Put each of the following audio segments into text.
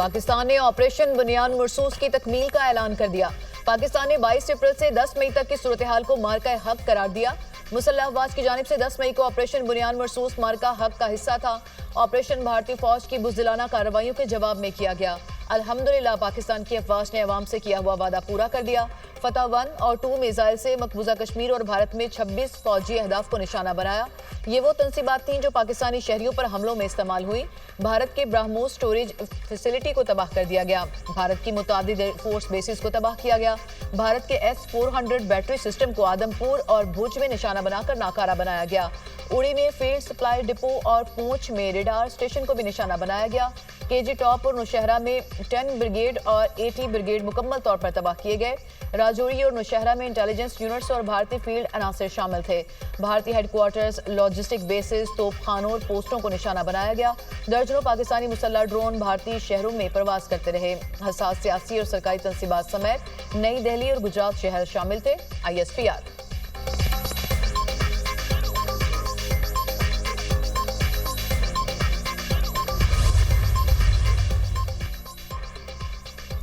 पाकिस्तान ने ऑपरेशन बुनियान मरसूस की तकमील का ऐलान कर दिया। पाकिस्तान ने 22 अप्रैल से 10 मई तक की सूरत हाल को मार्का हक करार दिया। मुसल्लह अफवाज की जानिब से 10 मई को ऑपरेशन बुनियान मरसूस मार्का हक का हिस्सा था। ऑपरेशन भारतीय फौज की बुज़दिलाना कार्रवाइयों के जवाब में किया गया। अल्हम्दुलिल्लाह पाकिस्तान की अफवाज ने अवाम से किया हुआ वादा पूरा कर दिया। फतह 1 और 2 मिसाइल से मकबूजा कश्मीर और भारत में 26 फौजी अहदाफ को निशाना बनाया। ये वो तंसीबात थीं जो पाकिस्तानी शहरियों पर हमलों में इस्तेमाल हुई। भारत के ब्रह्मोस स्टोरेज फैसिलिटी को तबाह कर दिया गया। भारत की मुतादिद एयरफोर्स बेसिस को तबाह किया गया। भारत के S-400 बैटरी सिस्टम को आदमपुर और भुज में निशाना बनाकर नाकारा बनाया गया। उड़ी में फील्ड सप्लाई डिपो और पूंछ में रेडार स्टेशन को भी निशाना बनाया गया। केजी टॉप और नौशहरा में 10 ब्रिगेड और 80 ब्रिगेड मुकम्मल तौर पर तबाह किए गए। राजौरी और नौशहरा में इंटेलिजेंस यूनिट्स और भारतीय फील्ड अनासर शामिल थे। भारतीय हेडक्वार्टर्स, लॉजिस्टिक बेसिस, तोपखानों और पोस्टों को निशाना बनाया गया। दर्जनों पाकिस्तानी मुसल्लह ड्रोन भारतीय शहरों में प्रवास करते रहे। हसास सियासी और सरकारी तंसीबात समेत नई दिल्ली और गुजरात शहर शामिल थे। ISPR।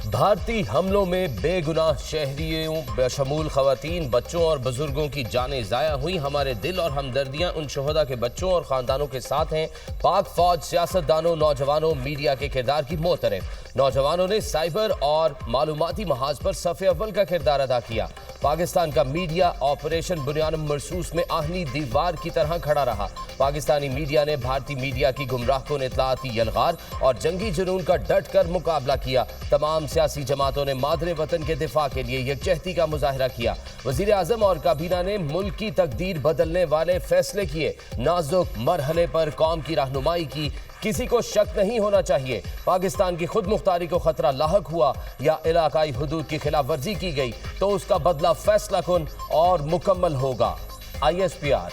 भारतीय हमलों में बेगुनाह शहरियों बशमूल खवातीन, बच्चों और बुजुर्गों की जानें ज़ाया हुई। हमारे दिल और हमदर्दियां उन शोहदा के बच्चों और ख़ानदानों के साथ हैं। पाक फौज, सियासतदानों, नौजवानों, मीडिया के किरदार की मोहतरफ। नौजवानों ने साइबर और मालूमाती महाज पर सफ़े अव्वल का किरदार अदा किया। पाकिस्तान का मीडिया ऑपरेशन बुनियान मरसूस में आहनी दीवार की तरह खड़ा रहा। पाकिस्तानी मीडिया ने भारतीय मीडिया की गुमराहकुन इत्तलाती यलगार और जंगी जुनून का डट कर मुकाबला किया। तमाम सियासी जमातों ने मादरे वतन के दिफा के लिए यकजहती का मुजाहरा किया। वज़ीर आज़म और काबीना ने मुल्क की तकदीर बदलने वाले फैसले किए। नाजुक मरहले पर कौम की रहनुमाई की। किसी को शक नहीं होना चाहिए, पाकिस्तान की खुद मुख्तारी को खतरा लाहक हुआ या इलाकाई हुदूद की खिलाफ वर्जी की गई तो उसका बदला फैसला कुन और मुकम्मल होगा। ISPR।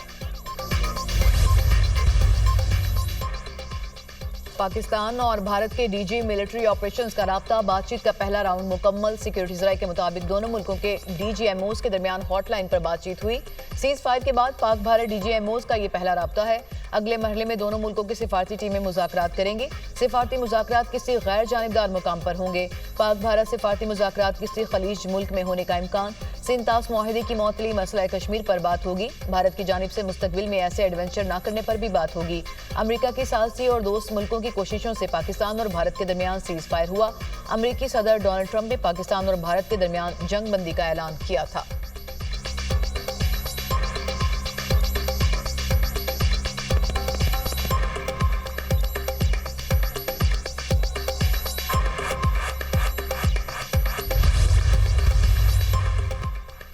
पाकिस्तान और भारत के DG मिलिट्री ऑपरेशंस का राब्ता बातचीत का पहला राउंड मुकम्मल। सिक्योरिटी जराये के मुताबिक दोनों मुल्कों के DGMOs के दरमियान हॉटलाइन पर बातचीत हुई। सीज फायर के बाद पाक भारत DGMOs का ये पहला राब्ता है। अगले मरहले में दोनों मुल्कों की सिफारती टीमें मुज़ाकरात करेंगी। सिफारती मुज़ाकरात किसी गैर जानिबदार मुकाम पर होंगे। पाक भारत सिफारती मुज़ाकरात किसी खलीज मुल्क में होने का इम्कान। सिंतास मुआहिदे की मअतली मसला कश्मीर पर बात होगी। भारत की जानिब से मुस्तकबिल में ऐसे एडवेंचर न करने पर भी बात होगी। अमरीका की सालसी और दोस्त मुल्कों की कोशिशों से पाकिस्तान और भारत के दरमियान सीज फायर हुआ। अमरीकी सदर डोनाल्ड ट्रंप ने पाकिस्तान और भारत के दरमियान जंग बंदी का ऐलान किया था।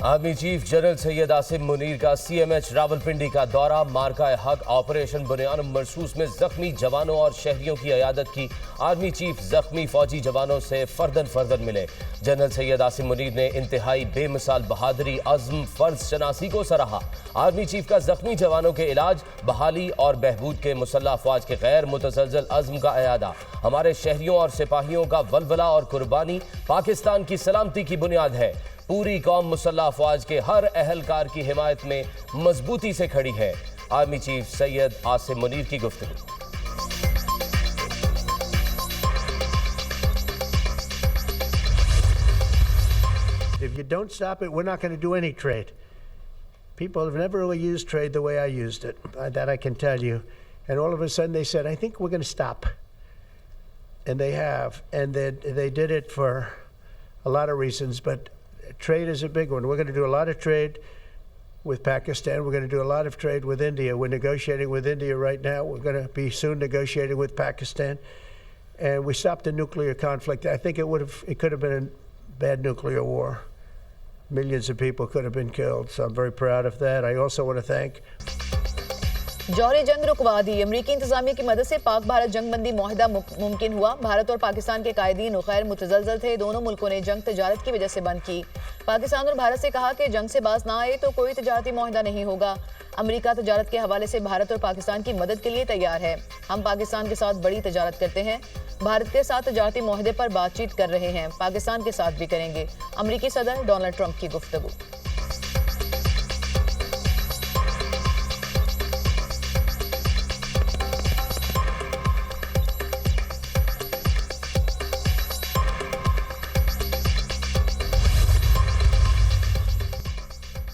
Army chief general Syed Asim Munir का CMH रावलपिंडी का दौरा। मार्का हक ऑपरेशन बुनियान मरसूस में जख्मी जवानों और शहरियों की अयादत की। आर्मी चीफ जख्मी फौजी जवानों से फर्दन फर्दन मिले। जनरल सैयद आसिम मुनीर ने इंतहाई बेमिसाल बहादुरी, अज़्म, फर्ज शनासी को सराहा। आर्मी चीफ का जख्मी जवानों के इलाज, बहाली और बहबूद के मुसल्लह अफवाज के गैर मुतसलसल अज़्म का अयादा। हमारे शहरियों और सिपाहियों का वलवला और कुर्बानी पाकिस्तान की सलामती की बुनियाद है। पूरी कौम मुसल्लह अफवाज के हर अहलकार की हिमायत में मजबूती से खड़ी है। आर्मी चीफ सैयद आसिम मुनीर की गुफ्तगू। If you don't stop it, we're not going to do any trade. People have never really used trade the way I used it. That I can tell you. And all of a sudden they said, I think we're going to stop. And they have. And they did it for a lot of reasons, but trade is a big one. We're going to do a lot of trade with Pakistan. We're going to do a lot of trade with India. We're negotiating with India right now. We're going to be soon negotiating with Pakistan. And we stopped the nuclear conflict. I think it could have been a bad nuclear war. Millions of people could have been killed. So I'm very proud of that. I also want to thank जौहरी जंग रुकवा दी। अमरीकी इंतजामिया की मदद से पाक भारत जंग बंदी मुआहिदा मुमकिन हुआ। भारत और पाकिस्तान के कायदीन गैर मुतज़लज़ल थे। दोनों मुल्कों ने जंग तजारत की वजह से बंद की। पाकिस्तान और भारत से कहा कि जंग से बाज ना आए तो कोई तजारती मुआहिदा नहीं होगा। अमरीका तजारत के हवाले से भारत और पाकिस्तान की मदद के लिए तैयार है। हम पाकिस्तान के साथ बड़ी तजारत करते हैं। भारत के साथ तजारती मुआहिदे पर बातचीत कर रहे हैं। पाकिस्तान के साथ भी करेंगे। अमरीकी सदर डोनाल्ड ट्रंप की गुफ्तगू।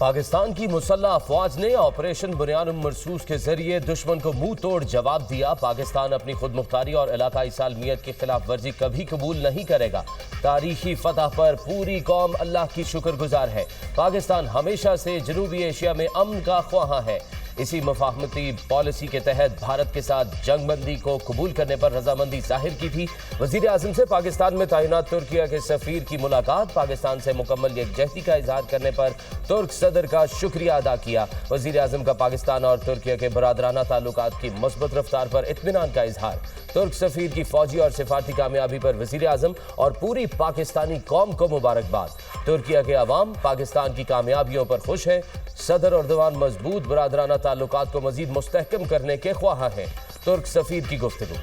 पाकिस्तान की मुसल्लह अफवाज ने ऑपरेशन बुनियान मरसूस के जरिए दुश्मन को मुंह तोड़ जवाब दिया। पाकिस्तान अपनी खुद मुख्तारी और इलाकाई सालमियत की खिलाफ वर्जी कभी कबूल नहीं करेगा। तारीखी फतह पर पूरी कौम अल्लाह की शुक्रगुजार है। पाकिस्तान हमेशा से जनूबी एशिया में अमन का ख्वाहा है। इसी मुफाहमती पॉलिसी के तहत भारत के साथ जंगबंदी को कबूल करने पर रजामंदी जाहिर की थी। वजीर आजम से पाकिस्तान में तैनात तुर्किया के सफीर की मुलाकात। पाकिस्तान से मुकम्मल यकजहती का इजहार करने पर तुर्क सदर का शुक्रिया अदा किया। वजीर आजम का पाकिस्तान और तुर्किया के बरादराना ताल्लुकात की मस्बत रफ्तार पर इत्मीनान का इजहार। तुर्क सफीर की फौजी और सिफारती कामयाबी पर वजीर आजम और पूरी पाकिस्तानी कौम को मुबारकबाद। तुर्किया के अवाम पाकिस्तान की कामयाबियों पर खुश है। सदर अर्दवान मजबूत बरादराना ताल्लुकात को मजीद मुस्तहकम करने के ख्वाहा हैं। तुर्क सफीर की गुफ्तगू।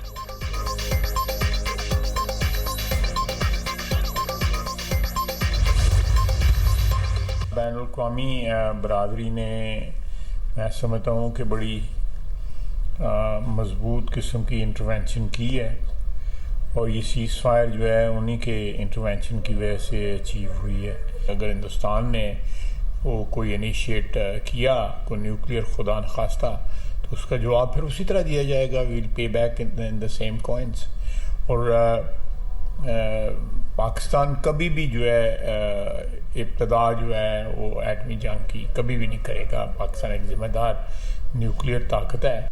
बैनुल-अक़वामी बरादरी ने, मैं समझता हूँ कि बड़ी मज़बूत किस्म की इंटरवेंशन की है और ये सीज़ फायर जो है उन्हीं के इंटरवेंशन की वजह से अचीव हुई है। अगर हिंदुस्तान ने वो कोई इनिशिएट किया, कोई न्यूक्लियर खुदा न खास्ता, तो उसका जवाब फिर उसी तरह दिया जाएगा। वील पे back in the same coins. और पाकिस्तान कभी भी जो है इब्तदा जो है वो एटमी जंग की कभी भी नहीं करेगा। पाकिस्तान एक जिम्मेदार न्यूक्लियर ताकत है।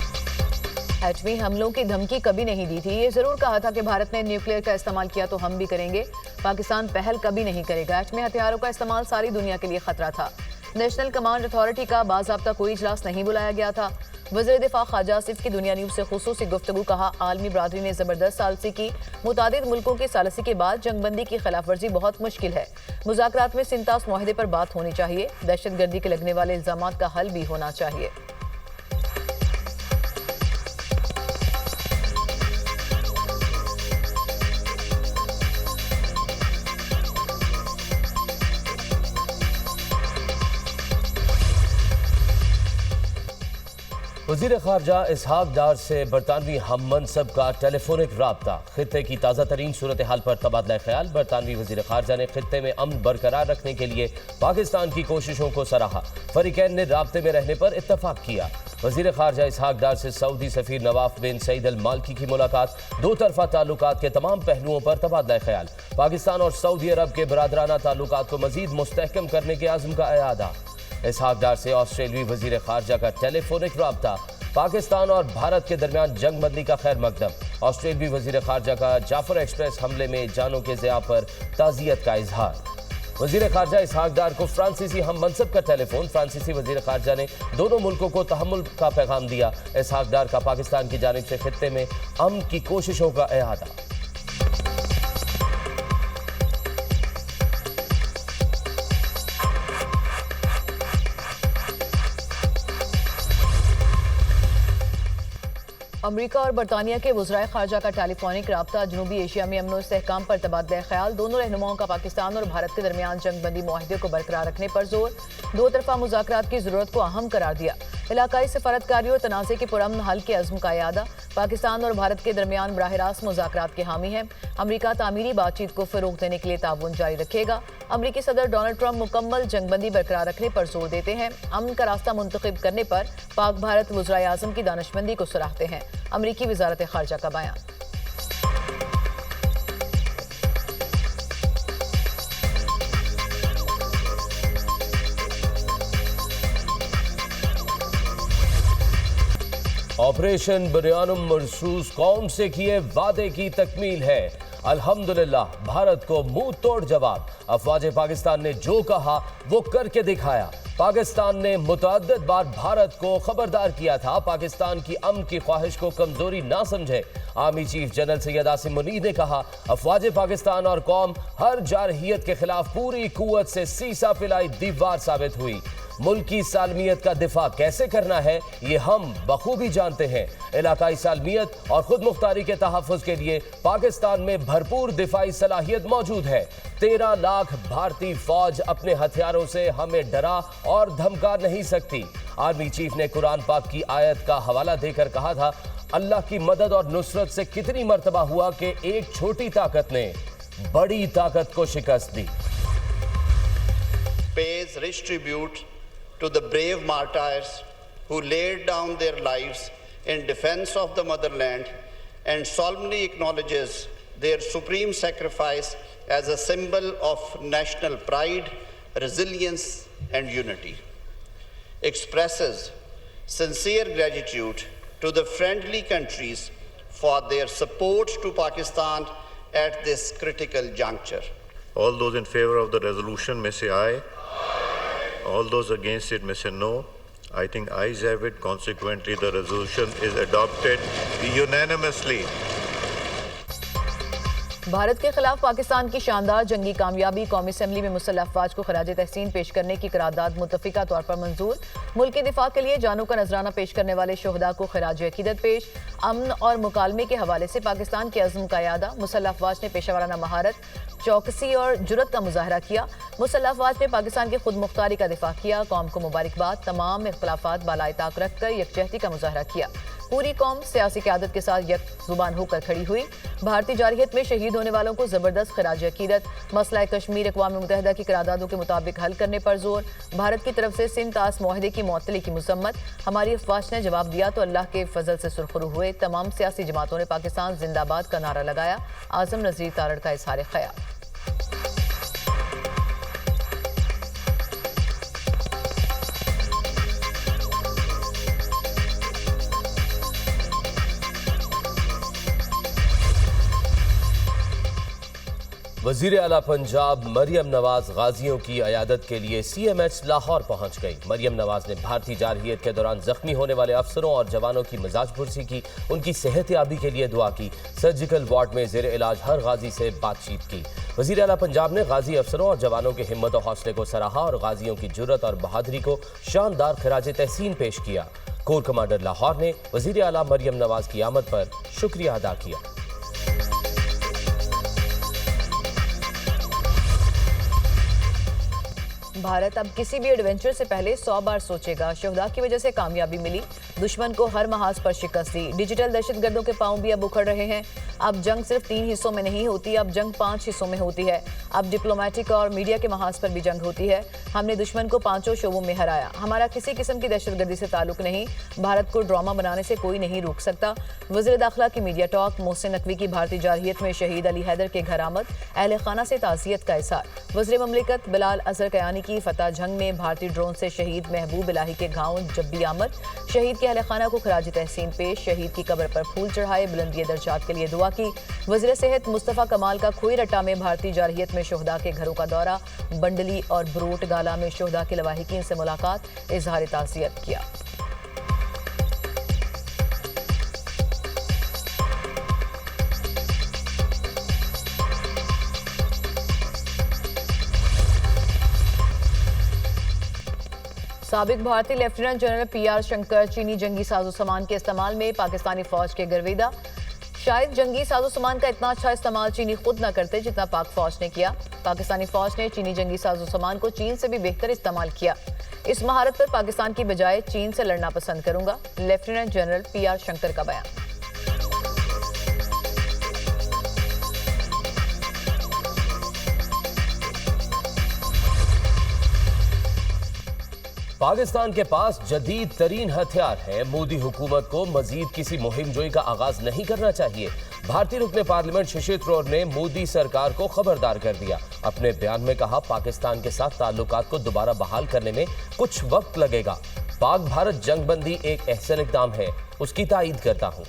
एटमी हमलों की धमकी कभी नहीं दी थी। ये जरूर कहा था कि भारत ने न्यूक्लियर का इस्तेमाल किया तो हम भी करेंगे। पाकिस्तान पहल कभी नहीं करेगा। एटमी हथियारों का इस्तेमाल सारी दुनिया के लिए खतरा था। नेशनल कमांड अथॉरिटी का बाज़ाब्ता कोई इजलास नहीं बुलाया गया था। वज़ीर दिफा ख्वाजा आसिफ की दुनिया न्यूज़ से खुसूसी गुफ्तगू। कहा, आलमी बरादरी ने ज़बरदस्त सालसी की। मुतादिद मुल्कों की सालसी के बाद जंगबंदी की खिलाफ वर्जी बहुत मुश्किल है। मुज़ाकरात में सिंतास मुआहदे पर बात होनी चाहिए। दहशतगर्दी के लगने वाले इल्ज़ामात का हल भी होना चाहिए। वज़ीर ख़ारजा इसहाक डार से बरतानवी हम मनसब का टेलीफोनिक राब्ता। खित्ते की ताज़ा तरीन सूरत हाल पर तबादला ख्याल। बरतानवी वज़ीर ख़ारजा ने खित्ते में अमन बरकरार रखने के लिए पाकिस्तान की कोशिशों को सराहा। फरीकैन ने राब्ते में रहने पर इत्तफाक किया। वज़ीर ख़ारजा इसहाक डार से सऊदी सफ़ीर नवाफ बिन सईद अल मालकी की मुलाकात। दो तरफा ताल्लुकात के तमाम पहलुओं पर तबादला ख्याल। पाकिस्तान और सऊदी अरब के बरादराना ताल्लुकात को मज़ीद मुस्तहकम करने के आज़म का इरादा। इसहाक डार से ऑस्ट्रेलियाई वज़ीर ख़ारजा का टेलीफोनिक राब्ता। पाकिस्तान और भारत के दरमियान जंगबंदी का खैर मकदम। ऑस्ट्रेलियाई वज़ीर ख़ारजा का जाफर एक्सप्रेस हमले में जानों के ज़िया पर ताज़ियत का इजहार। वज़ीर ख़ारजा इसहाक डार को फ्रांसीसी हम मनसब का टेलीफोन। फ्रांसीसी वज़ीर ख़ारजा ने दोनों मुल्कों को तहम्मुल का पैगाम दिया। इसहाक डार का पाकिस्तान की जानिब से खित्ते में अमन की कोशिशों का इरादा। अमरीका और बरतानिया के वज़राए ख़ारजा का टेलीफोनिक राब्ता। जनूबी एशिया में अमन इस्तेहकाम पर तबादला ख्याल। दोनों रहनुमाओं का पाकिस्तान और भारत के दरमियान जंगबंदी मुआहदे को बरकरार रखने पर जोर। दो तरफा मुज़ाकरात की ज़रूरत को अहम करार दिया। इलाकाई सफारतकारी और तनाज़े के पुरअमन हल के अज़्म का इरादा। पाकिस्तान और भारत के दरमियान बराह रास्त मुज़ाकरात के हामी हैं। अमरीका तामीरी बातचीत को फ़रोग़ देने के लिए ताउन जारी रखेगा। अमरीकी सदर डोनाल्ड ट्रंप मुकम्मल जंगबंदी बरकरार रखने पर जोर देते हैं। अमन का रास्ता मुंतखब करने पर पाक भारत वज़राए आज़म की दानिशमंदी को सराहते हैं। अमरीकी वज़ारत ख़ारजा का बयान। ऑपरेशन बुनियान मरसूस कौम से किए वादे की तकमील है। अल्हम्दुलिल्लाह, भारत को मुंह तोड़ जवाब। अफवाज पाकिस्तान ने जो कहा वो करके दिखाया। पाकिस्तान ने मुतअद्दिद बार भारत को खबरदार किया था, पाकिस्तान की अमन की ख्वाहिश को कमजोरी ना समझे। Army chief general Syed Asim Munir ने कहा, अफवाज पाकिस्तान और कौम हर जारहियत के खिलाफ पूरी कुव्वत से सीसा पिलाई दीवार साबित हुई। मुल्क की सालमियत का दिफा कैसे करना है ये हम बखूबी जानते हैं। इलाकाई सालमियत और खुद मुख्तारी के तहफ़्फ़ुज़ के लिए पाकिस्तान में भरपूर दिफाई सलाहियत मौजूद है। 13 लाख भारतीय फौज अपने हथियारों से हमें डरा और धमका नहीं सकती। आर्मी चीफ ने कुरान पाक की आयत का हवाला देकर कहा था, अल्लाह की मदद और नुसरत से कितनी मर्तबा हुआ कि एक छोटी ताकत ने बड़ी ताकत को शिकस्त दी। Pays redistribute to the brave martyrs who laid down their lives in defense of the motherland and solemnly acknowledges their supreme sacrifice as a symbol of national pride, resilience, and unity. Expresses sincere gratitude to the friendly countries for their support to Pakistan at this critical juncture. All those in favor of the resolution may say aye. All those against it may say no. I think ayes have it. Consequently, the resolution is adopted unanimously. Bharat के खिलाफ पाकिस्तान की शानदार जंगी कामयाबी कौमी assembly में मुसल्लह अफवाज को खराज तहसीन पेश करने की करारदाद मुतफिका तौर पर मंजूर। मुल्क के दिफा के लिए जानों का नजराना पेश करने वाले शोहदा को खराज अकीदत पेश। अमन और मुकालमे के हवाले से पाकिस्तान के अज़्म का यादा। मुसल्लह अफवाज ने पेशावराना महारत, चौकसी और जुरत का मुजाहरा किया। मुसल्लह अफवाज ने पाकिस्तान की खुद मुख्तारी का दिफा किया। कौम को मुबारकबाद। तमाम इख्तलाफात बालाए ताक रखकर यकजहती का मुजाहरा किया। पूरी कौम सियासी क़यादत के साथ यक जुबान होकर खड़ी हुई। भारतीय जारहियत में शहीद होने वालों को जबरदस्त खराज अकीदत। मसला कश्मीर अक़वाम मुत्तहिदा की करारदादों के मुताबिक हल करने पर जोर। भारत की तरफ से सिंध तास मुआहदे की मुअत्तली की मज़म्मत। हमारी अफवाज ने जवाब दिया तो अल्लाह के फजल से सुरखरू हुए। तमाम सियासी जमातों ने पाकिस्तान जिंदाबाद का नारा लगाया। आज़म नज़ीर तारड़ का इज़हार ख़याल। वज़ीर आला पंजाब मरियम नवाज गाजियों की अयादत के लिए CMH लाहौर पहुंच गई। मरियम नवाज ने भारतीय जारहियत के दौरान जख्मी होने वाले अफसरों और जवानों की मिजाज पुरसी की, उनकी सेहतयाबी के लिए दुआ की। सर्जिकल वार्ड में ज़ेर इलाज हर गाजी से बातचीत की। वज़ीर आला पंजाब ने गाजी अफसरों और जवानों के हिम्मत और हौसले को सराहा और गाजियों की जुर्रत और बहादुरी को शानदार खराज तहसीन पेश किया। कोर कमांडर लाहौर ने वज़ीर आला मरियम नवाज की आमद पर शुक्रिया अदा किया। भारत अब किसी भी एडवेंचर से पहले 100 बार सोचेगा। शोहदा की वजह से कामयाबी मिली। दुश्मन को हर महाज पर शिकस्त दी। डिजिटल दहशतगर्दों के पांव भी अब उखड़ रहे हैं। अब जंग सिर्फ 3 हिस्सों में नहीं होती, अब जंग 5 हिस्सों में होती है। अब डिप्लोमेटिक और मीडिया के महाज पर भी जंग होती है। हमने दुश्मन को 5 शोबों में हराया। हमारा किसी किस्म की दहशतगर्दी से ताल्लुक नहीं। भारत को ड्रामा बनाने से कोई नहीं रोक सकता। वज़ीर दाखिला की मीडिया टॉक। मोहसिन नकवी की भारतीय जारहियत में शहीद अली हैदर के घर आमद। अहले खाना से ताज़ियत का इज़हार। वज़ीर ममलिकत बिलाल अजहर कयानी की फतह जंग में भारतीय ड्रोन से शहीद महबूब इलाही के गांव जब्बी आमद। शहीद के अहले खाना को खराज तहसीन पेश। शहीद की कब्र पर फूल चढ़ाए। बुलंदी दर्जात के लिए दुआ की। वज़ीर सेहत मुस्तफ़ा कमाल का खोई रट्टा में भारतीय जारहियत में शोहदा के घरों का दौरा। बंडली और ब्रोट गाला में शोहदा के लवाहिकीन से मुलाकात। इज़हार ताज़ियत किया। साबिक भारतीय लेफ्टिनेंट जनरल PR शंकर चीनी जंगी साजो सामान के इस्तेमाल में पाकिस्तानी फौज के गर्विदा। शायद जंगी साजो सामान का इतना अच्छा इस्तेमाल चीनी खुद न करते जितना पाक फौज ने किया। पाकिस्तानी फौज ने चीनी जंगी साजो सामान को चीन से भी बेहतर इस्तेमाल किया। इस महारत पर पाकिस्तान की बजाय चीन से लड़ना पसंद करूंगा। लेफ्टिनेंट जनरल PR शंकर का बयान। पाकिस्तान के पास जदीद तरीन हथियार है। मोदी हुकूमत को मजीद किसी मुहिम जोई का आगाज नहीं करना चाहिए। भारतीय रुकने पार्लियामेंट शशि थरूर ने मोदी सरकार को खबरदार कर दिया। अपने बयान में कहा, पाकिस्तान के साथ ताल्लुकात को दोबारा बहाल करने में कुछ वक्त लगेगा। पाक भारत जंगबंदी एक अहसन इक़दाम है, उसकी तायीद करता हूं।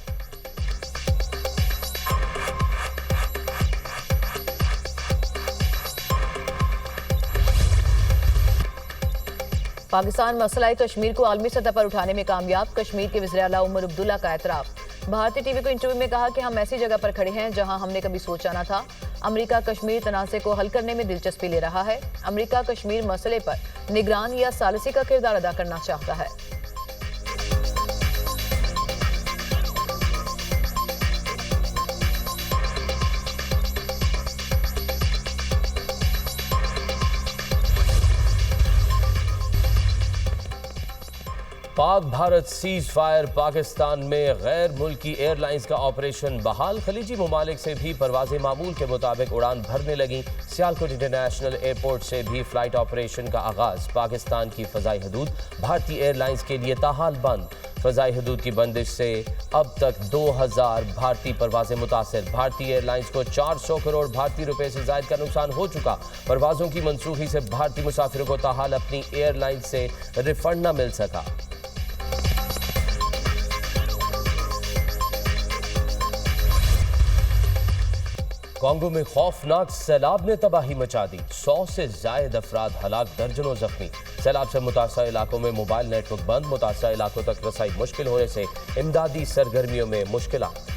पाकिस्तान मसला कश्मीर को आलमी सतह पर उठाने में कामयाब। कश्मीर के वज़ीर आला उमर अब्दुल्ला का एतराफ़। भारतीय टीवी को इंटरव्यू में कहा कि हम ऐसी जगह पर खड़े हैं जहां हमने कभी सोचा न था। अमेरिका कश्मीर तनाज़े को हल करने में दिलचस्पी ले रहा है। अमेरिका कश्मीर मसले पर निगरान या सालिसी का किरदार अदा करना चाहता है। पाक भारत सीज फायर, पाकिस्तान में गैर मुल्की एयरलाइंस का ऑपरेशन बहाल, खलीजी ममालिक से भी परवाजें मामूल के मुताबिक उड़ान भरने लगी। सियालकोट इंटरनेशनल एयरपोर्ट से भी फ्लाइट ऑपरेशन का आगाज। पाकिस्तान की फ़ज़ाई हदूद भारतीय एयरलाइंस के लिए ताहाल बंद। फ़ज़ाई हदूद की बंदिश से अब तक 2000 भारतीय परवाजें मुतासर। भारतीय एयरलाइंस को 400 करोड़ भारतीय रुपए से ज़ायद का नुकसान हो चुका। परवाजों की मनसूखी से भारतीय मुसाफिरों को ताहाल अपनी एयरलाइन से रिफंड न मिल सका। कांगो में खौफनाक सैलाब ने तबाही मचा दी। 100 से जायद अफराद हलाक, दर्जनों जख्मी। सैलाब से मुतासर इलाकों में मोबाइल नेटवर्क बंद। मुतासर इलाकों तक रसाई मुश्किल होने से इमदादी सरगर्मियों में मुश्किलात।